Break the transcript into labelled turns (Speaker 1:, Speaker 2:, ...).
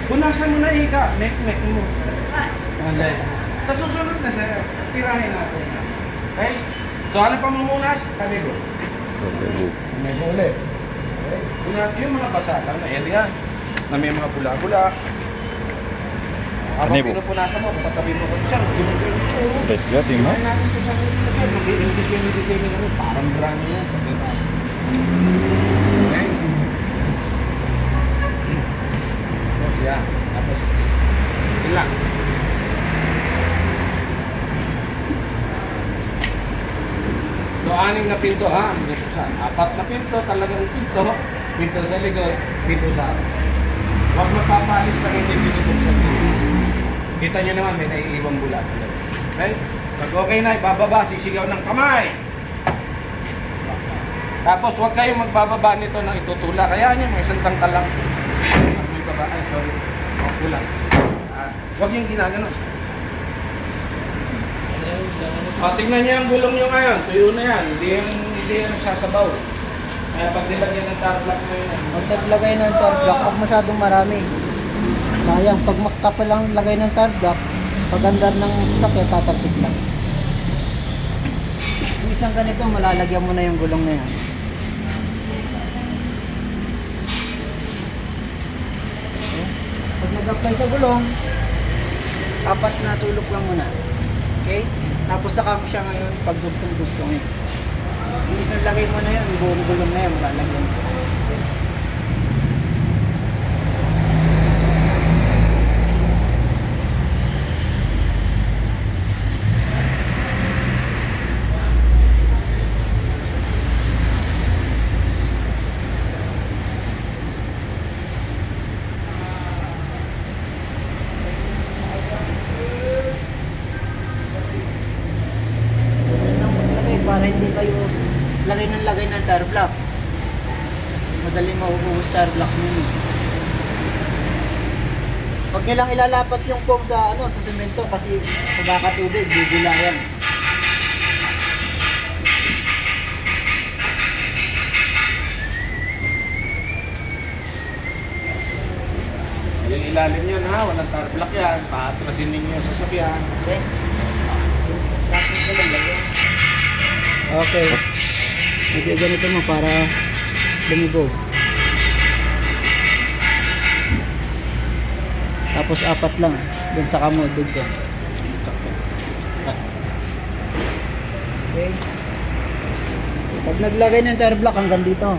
Speaker 1: Punasan mo na ika, mek mo. Hindi. Sa susunod na sir, tirahin natin. Okay? So ano pa mamunas? Kaligo. Kaligo ulit. Okay? Punasan yung mga basatan na area na may mga bula-bula. Habang pinupunasan mo, patabi mo ko siya.
Speaker 2: Besya, tingnan.
Speaker 1: Kaya natin ito sa susunod sir, mag-i-English yung meditating ano, parang brano yan. Okay? Tapos yan. Tapos, yun lang. So, 6 na pinto ha, ang binuksan. 4 na pinto, talagang pinto. Pinto sa likod, pinto sa harap. Huwag magpapalis na hindi binubuksan. Kita nyo naman, may naiiwang bulat. Okay? Pag okay na, ibababa, sisigaw ng kamay. Tapos, huwag kayong magbababa nito ng itutula. Kaya nyo, may sandang talang. May baba, ay, sorry. Kulang. Huwag yung ginaganon. O, tingnan niyo yung gulong nyo ngayon. Tuyo na yan. Hindi yan sasabaw. Kaya pag nilagyan ng tar block mo yun.
Speaker 3: Pag naglagay ng tar block, huwag masyadong marami. Sayang, pag makapal lang lagay ng tar block, pag andar ng sasakyan, tatalsik lang. Yung isang ganito, malalagyan mo na yung gulong na yan. Okay. Pag nag-apply sa gulong, 4 na sulok lang muna. Okay? Tapos saka mo siya ngayon pagdugtong-dugtongin. Yung isang lagay mo na yan, buong gulong na yan, malalagyan mo. Para hindi kayo lagay ng tar block. Madali mauubos tar block ninyo. Huwag nyo lang ilalapat yung foam sa sa semento kasi pagkakatubig, bibila yan.
Speaker 1: Yung ilalim yan ha, walang tar block yan. Paatrasin ninyo yung sasakyan.
Speaker 3: Okay? Tapos ko lang lagyan. Okay. Medyo ganito mo para lumigo. Tapos 4 lang dun sa kamod dito. Okay. Pag naglagay ng tire block hanggang dito.